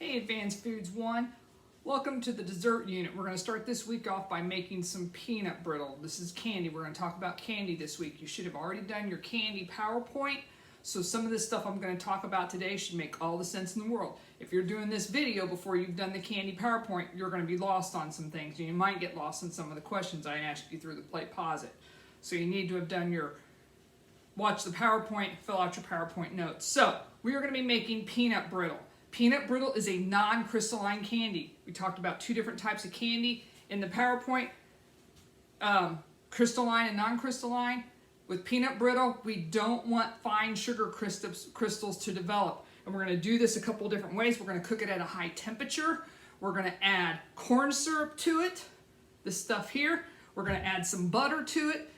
Hey Advanced Foods 1, welcome to the dessert unit. We're going to start this week off by making some peanut brittle. This is candy. We're going to talk about candy this week. You should have already done your candy PowerPoint, so some of this stuff I'm going to talk about today should make all the sense in the world. If you're doing this video before you've done the candy PowerPoint, you're going to be lost on some things. You might get lost in some of the questions I asked you through the Play Pause It. So you need to have done your watch the PowerPoint, fill out your PowerPoint notes. So we are going to be making peanut brittle. Peanut brittle is a non-crystalline candy. We talked about two different types of candy in the PowerPoint, crystalline and non-crystalline. With peanut brittle, we don't want fine sugar crystals to develop. And we're going to do this a couple different ways. We're going to cook it at a high temperature. We're going to add corn syrup to it, this stuff here. We're going to add some butter to it,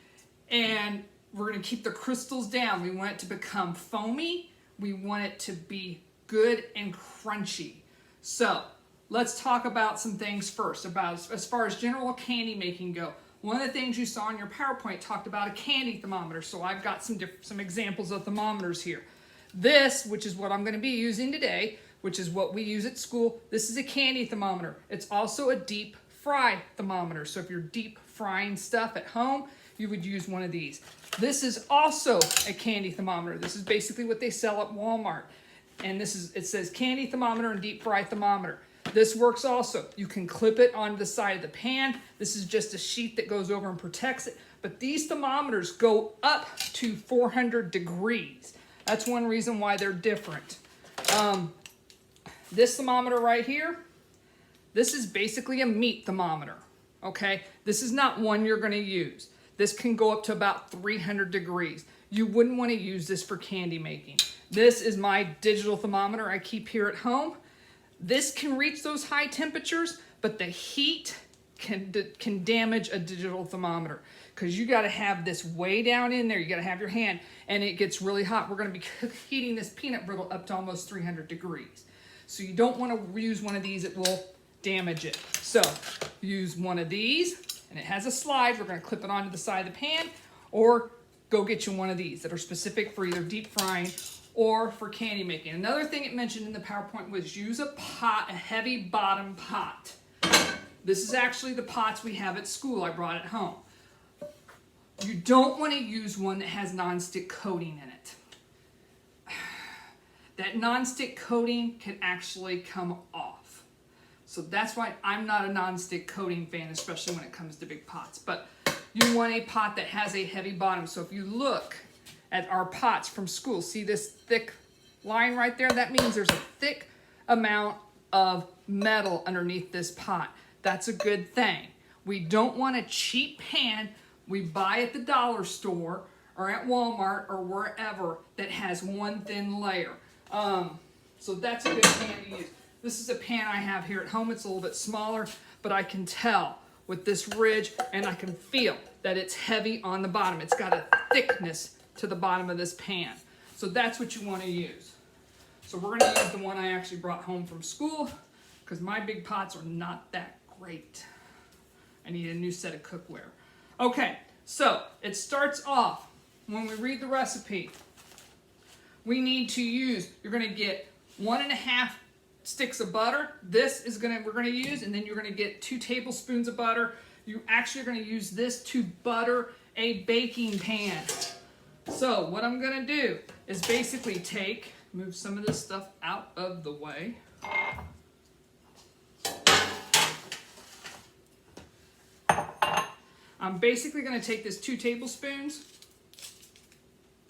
and we're going to keep the crystals down. We want it to become foamy. We want it to be good and crunchy. So let's talk about some things first about as far as general candy making go. One of the things you saw in your PowerPoint talked about a candy thermometer. So I've got some examples of thermometers here. This, which is what I'm going to be using today, which is what we use at school, this is a candy thermometer. It's also a deep fry thermometer. So if you're deep frying stuff at home, you would use one of these. This is also a candy thermometer. This is basically what they sell at Walmart. And it says candy thermometer and deep fry thermometer. This works also. You can clip it onto the side of the pan. This is just a sheet that goes over and protects it. But these thermometers go up to 400 degrees. That's one reason why they're different. This thermometer right here, this is basically a meat thermometer. Okay, this is not one you're going to use. This can go up to about 300 degrees. You wouldn't want to use this for candy making. This is my digital thermometer I keep here at home. This can reach those high temperatures, but the heat can damage a digital thermometer because you got to have this way down in there. You got to have your hand, and it gets really hot. We're going to be heating this peanut brittle up to almost 300 degrees. So you don't want to use one of these. It will damage it. So use one of these, and it has a slide. We're going to clip it onto the side of the pan, or go get you one of these that are specific for either deep frying or for candy making. Another thing it mentioned in the PowerPoint was use a pot, a heavy bottom pot. This is actually the pots we have at school. I brought it home. You don't want to use one that has nonstick coating in it. That nonstick coating can actually come off. So that's why I'm not a nonstick coating fan, especially when it comes to big pots. But you want a pot that has a heavy bottom. So if you look at our pots from school, see this thick line right there? That means there's a thick amount of metal underneath this pot. That's a good thing. We don't want a cheap pan we buy at the dollar store or at Walmart or wherever that has one thin layer. So that's a good pan to use. This is a pan I have here at home. It's a little bit smaller, but I can tell with this ridge, and I can feel that it's heavy on the bottom. It's got a thickness to the bottom of this pan. So that's what you want to use. So we're going to use the one I actually brought home from school because my big pots are not that great. I need a new set of cookware. Okay, so it starts off, when we read the recipe, we need to use, you're going to get 1.5 sticks of butter. We're going to use, and then you're going to get 2 tablespoons of butter. You actually are going to use this to butter a baking pan. So what I'm going to do is basically move some of this stuff out of the way. I'm basically going to take this 2 tablespoons,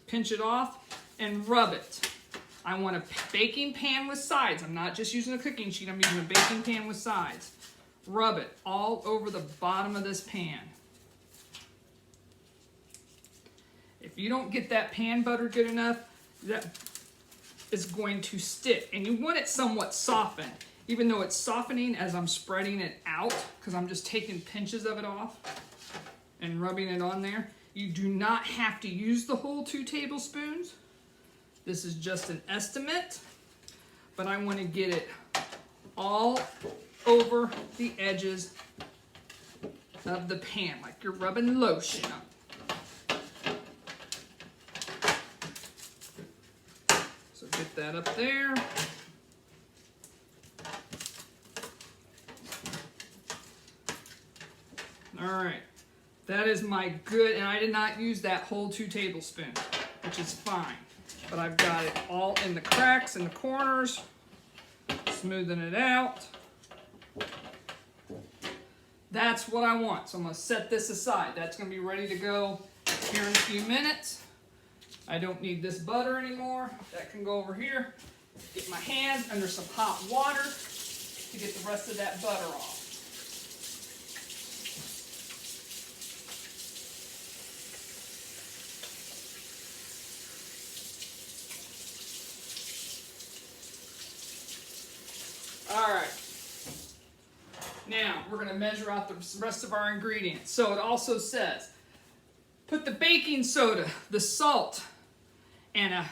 pinch it off, and rub it. I want a baking pan with sides. I'm not just using a cooking sheet. I'm using a baking pan with sides. Rub it all over the bottom of this pan. If you don't get that pan butter good enough, that is going to stick. And you want it somewhat softened, even though it's softening as I'm spreading it out, because I'm just taking pinches of it off and rubbing it on there. You do not have to use the whole 2 tablespoons. This is just an estimate, but I want to get it all over the edges of the pan, like you're rubbing lotion on. So get that up there. All right, that is my good, and I did not use that whole 2 tablespoons, which is fine. But I've got it all in the cracks and the corners, smoothing it out. That's what I want. So I'm going to set this aside. That's going to be ready to go here in a few minutes. I don't need this butter anymore. That can go over here. Get my hands under some hot water to get the rest of that butter off. All right. Now, we're going to measure out the rest of our ingredients. So it also says, put the baking soda, the salt, and a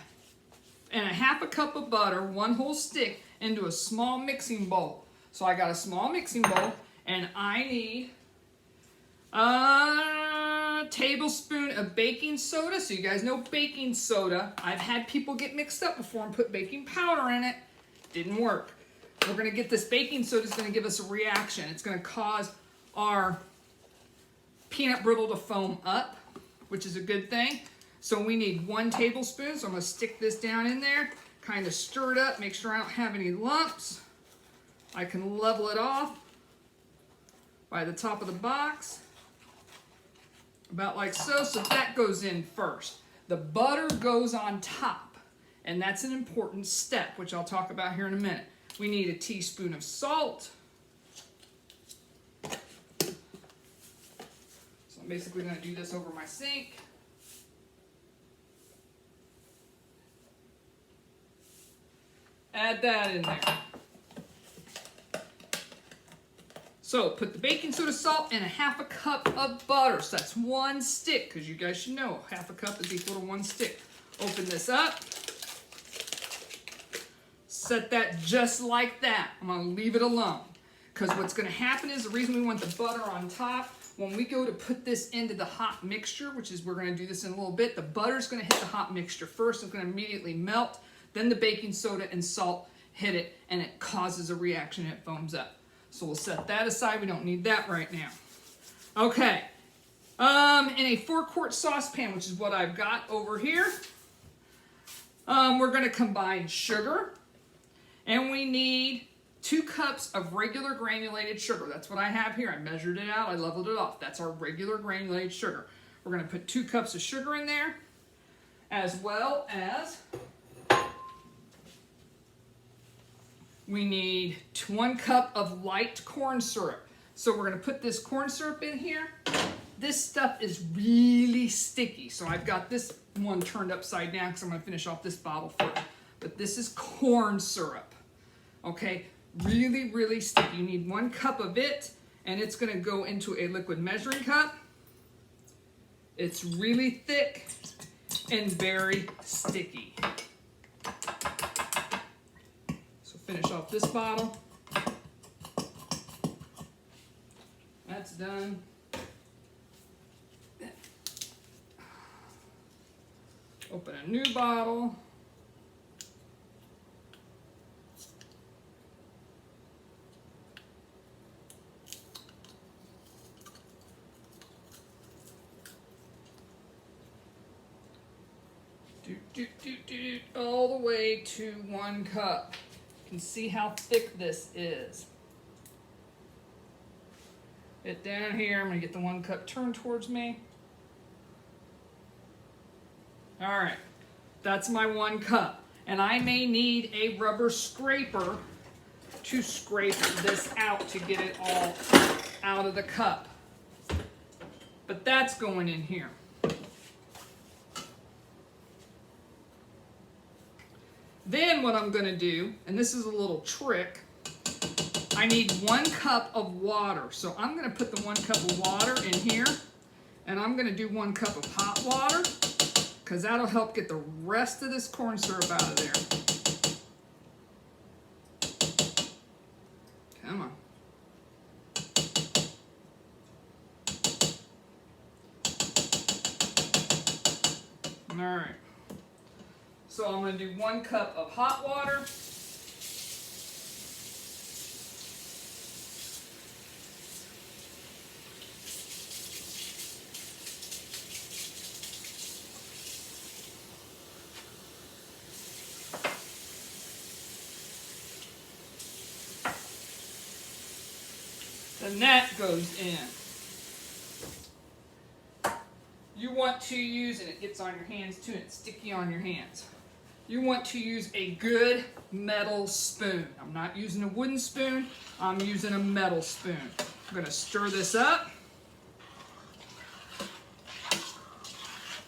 half a cup of butter, 1 whole stick, into a small mixing bowl. So I got a small mixing bowl, and I need a tablespoon of baking soda. So you guys know baking soda. I've had people get mixed up before and put baking powder in it. Didn't work. We're going to get this baking soda is going to give us a reaction. It's going to cause our peanut brittle to foam up, which is a good thing. So we need 1 tablespoon. So I'm going to stick this down in there, kind of stir it up, make sure I don't have any lumps. I can level it off by the top of the box, about like so. So that goes in first. The butter goes on top, and that's an important step, which I'll talk about here in a minute. We need a teaspoon of salt. So I'm basically going to do this over my sink. Add that in there. So put the baking soda, salt, and a half a cup of butter. So that's 1 stick, because you guys should know half a cup is equal to 1 stick. Open this up. Set that just like that. I'm going to leave it alone. Because what's going to happen is, the reason we want the butter on top, when we go to put this into the hot mixture, which is, we're going to do this in a little bit, the butter's going to hit the hot mixture first. It's going to immediately melt. Then the baking soda and salt hit it, and it causes a reaction, and it foams up. So we'll set that aside. We don't need that right now. Okay. In a 4-quart saucepan, which is what I've got over here, we're going to combine sugar. And we need 2 cups of regular granulated sugar. That's what I have here. I measured it out. I leveled it off. That's our regular granulated sugar. We're going to put 2 cups of sugar in there, as well as we need 1 cup of light corn syrup. So we're going to put this corn syrup in here. This stuff is really sticky. So I've got this one turned upside down because I'm going to finish off this bottle first. But this is corn syrup. Okay, really, really sticky. You need 1 cup of it, and it's going to go into a liquid measuring cup. It's really thick and very sticky. So finish off this bottle. That's done. Open a new bottle. All the way to 1 cup. You can see how thick this is. Get down here. I'm going to get the 1 cup turned towards me. All right. That's my 1 cup. And I may need a rubber scraper to scrape this out to get it all out of the cup. But that's going in here. Then what I'm going to do, and this is a little trick, I need 1 cup of water. So I'm going to put the 1 cup of water in here, and I'm going to do 1 cup of hot water, because that'll help get the rest of this corn syrup out of there. Come on. All right. So I'm going to do 1 cup of hot water. Then that goes in. You want to use, and it gets on your hands too, and it's sticky on your hands. You want to use a good metal spoon. I'm not using a wooden spoon, I'm using a metal spoon. I'm going to stir this up.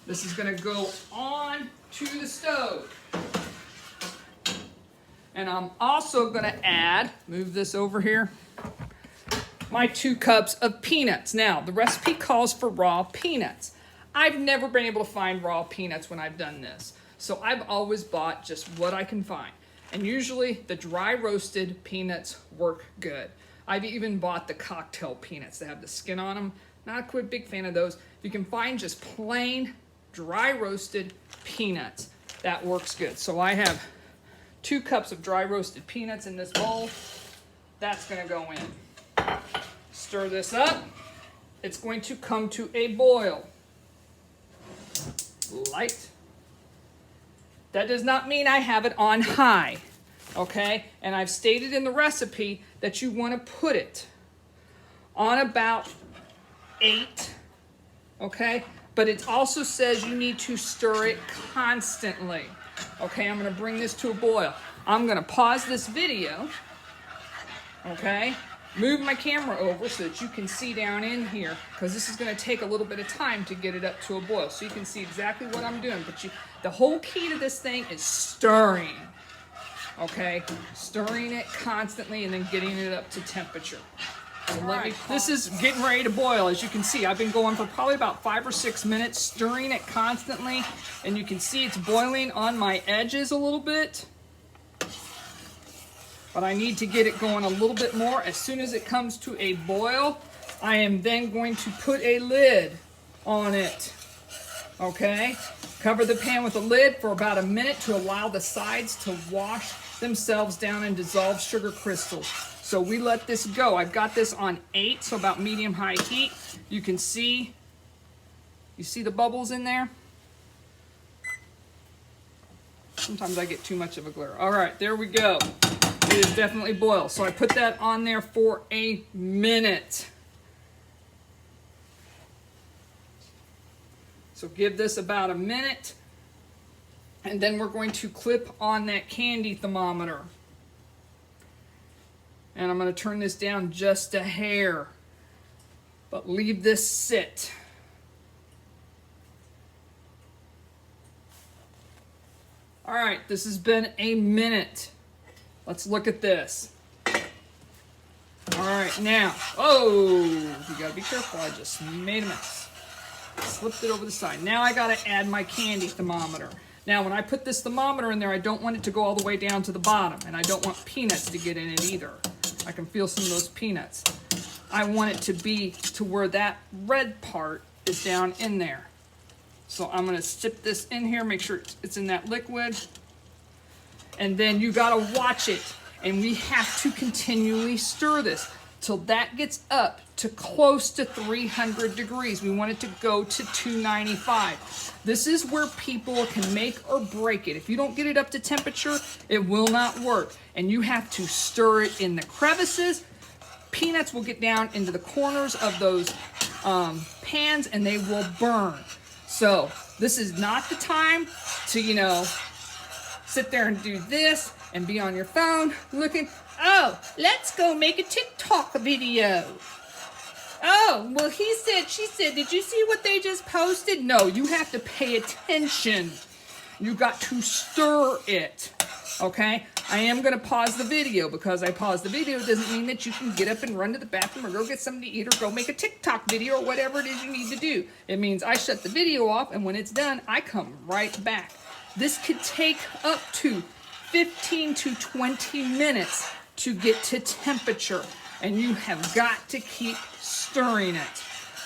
This is going to go on to the stove. And I'm also going to add, move this over here, my 2 cups of peanuts. Now, the recipe calls for raw peanuts. I've never been able to find raw peanuts when I've done this. So I've always bought just what I can find. And usually the dry roasted peanuts work good. I've even bought the cocktail peanuts that have the skin on them. Not a big fan of those. If you can find just plain dry roasted peanuts, that works good. So I have 2 cups of dry roasted peanuts in this bowl. That's going to go in. Stir this up. It's going to come to a boil. Light. That does not mean I have it on high, okay? And I've stated in the recipe that you want to put it on about 8, okay? But it also says you need to stir it constantly. Okay, I'm going to bring this to a boil. I'm going to pause this video, okay? Move my camera over so that you can see down in here, because this is going to take a little bit of time to get it up to a boil, so you can see exactly what I'm doing. But the whole key to this thing is stirring, okay? Stirring it constantly and then getting it up to temperature. So this is getting ready to boil. As you can see, I've been going for probably about 5 or 6 minutes, stirring it constantly, and you can see it's boiling on my edges a little bit. But I need to get it going a little bit more. As soon as it comes to a boil, I am then going to put a lid on it. Okay? Cover the pan with a lid for about a minute to allow the sides to wash themselves down and dissolve sugar crystals. So we let this go. I've got this on 8, so about medium-high heat. You can see, you see the bubbles in there? Sometimes I get too much of a glare. All right, there we go. It is definitely boiled. So I put that on there for a minute. So give this about a minute. And then we're going to clip on that candy thermometer. And I'm going to turn this down just a hair. But leave this sit. All right, this has been a minute. Let's look at this. All right, now, oh, you gotta be careful. I just made a mess. Slipped it over the side. Now I gotta add my candy thermometer. Now, when I put this thermometer in there, I don't want it to go all the way down to the bottom, and I don't want peanuts to get in it either. I can feel some of those peanuts. I want it to be to where that red part is down in there. So I'm gonna sip this in here, make sure it's in that liquid. And then you gotta watch it. And we have to continually stir this till that gets up to close to 300 degrees. We want it to go to 295. This is where people can make or break it. If you don't get it up to temperature, it will not work. And you have to stir it in the crevices. Peanuts will get down into the corners of those pans and they will burn. So this is not the time to, you know, sit there and do this and be on your phone looking, oh, let's go make a TikTok video. Oh, well, he said, she said, did you see what they just posted? No, you have to pay attention. You got to stir it, okay? I am going to pause the video. Because I paused the video doesn't mean that you can get up and run to the bathroom or go get something to eat or go make a TikTok video or whatever it is you need to do. It means I shut the video off, and when it's done, I come right back. This could take up to 15 to 20 minutes to get to temperature, and you have got to keep stirring it.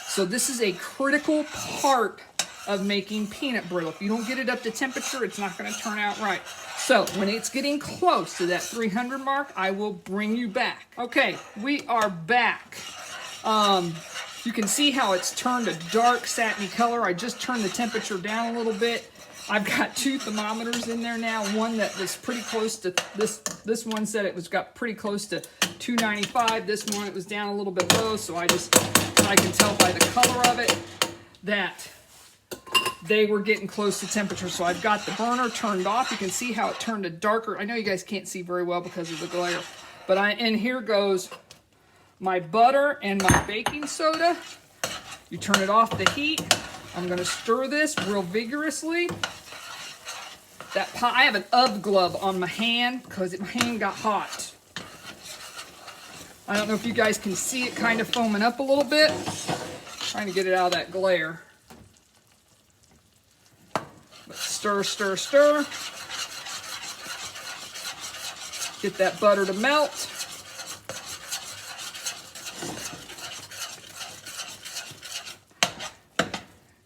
So this is a critical part of making peanut brittle. If you don't get it up to temperature, it's not going to turn out right. So when it's getting close to that 300 mark, I will bring you back. Okay, we are back. You can see how it's turned a dark satiny color. I just turned the temperature down a little bit. I've got 2 thermometers in there now. One that was pretty close to this one said it was got pretty close to $2.95. This morning it was down a little bit low, so I can tell by the color of it that they were getting close to temperature. So I've got the burner turned off. You can see how it turned a darker. I know you guys can't see very well because of the glare, but and here goes my butter and my baking soda. You turn it off the heat. I'm going to stir this real vigorously. I have an UV glove on my hand because my hand got hot. I don't know if you guys can see it kind of foaming up a little bit. Trying to get it out of that glare. But stir, stir, stir. Get that butter to melt.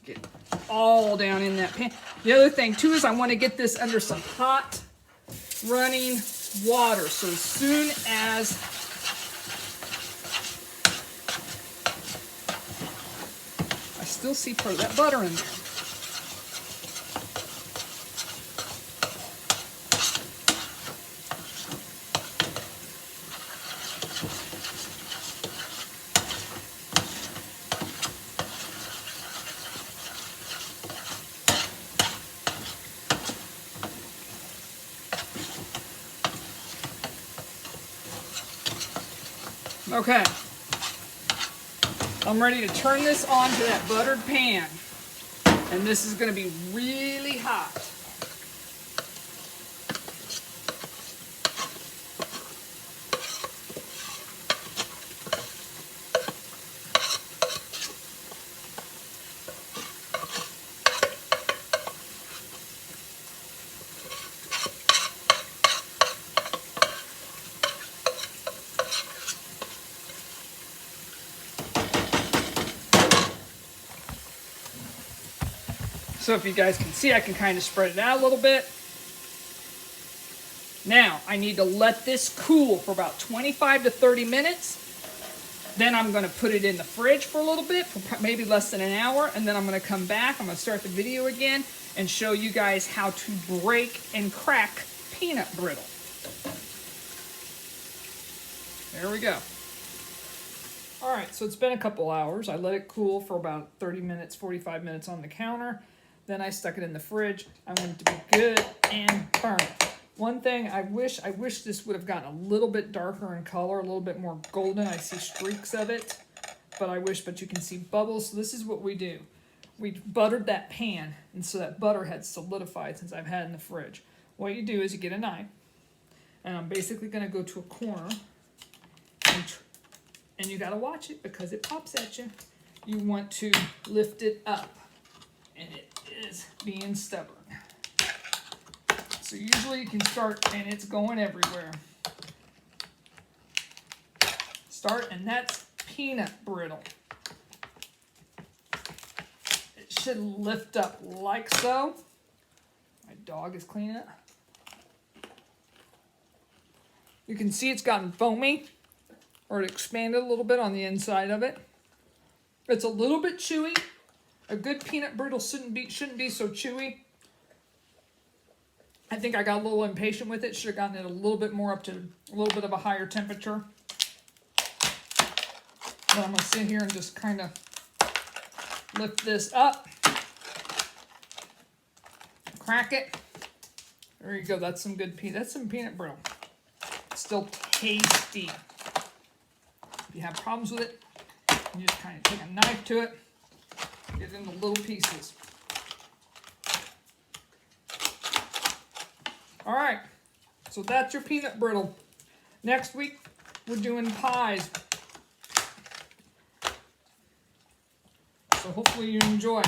Get all down in that pan. The other thing too is I want to get this under some hot running water. So as soon as I still see part of that butter in there. Okay, I'm ready to turn this on to that buttered pan, and this is going to be really hot. So if you guys can see, I can kind of spread it out a little bit. Now, I need to let this cool for about 25 to 30 minutes. Then I'm going to put it in the fridge for a little bit, for maybe less than an hour. And then I'm going to come back. I'm going to start the video again and show you guys how to break and crack peanut brittle. There we go. All right, so it's been a couple hours. I let it cool for about 30 minutes, 45 minutes on the counter. Then I stuck it in the fridge. I want it to be good and burnt. One thing I wish this would have gotten a little bit darker in color, a little bit more golden. I see streaks of it, but you can see bubbles. So this is what we do. We buttered that pan, and so that butter had solidified since I've had it in the fridge. What you do is you get a knife, and I'm basically going to go to a corner, and you got to watch it because it pops at you. You want to lift it up, and it is being stubborn. So usually you can start, and it's going everywhere. Start, and that's peanut brittle. It should lift up like so. My dog is cleaning it. You can see it's gotten foamy, or it expanded a little bit on the inside of it. It's a little bit chewy. A good peanut brittle shouldn't be so chewy. I think I got a little impatient with it. Should have gotten it a little bit more up to a little bit of a higher temperature. But I'm going to sit here and just kind of lift this up. Crack it. There you go. That's some good some peanut brittle. It's still tasty. If you have problems with it, you just kind of take a knife to it. Get it into little pieces. All right, so that's your peanut brittle. Next week, we're doing pies. So hopefully you enjoy.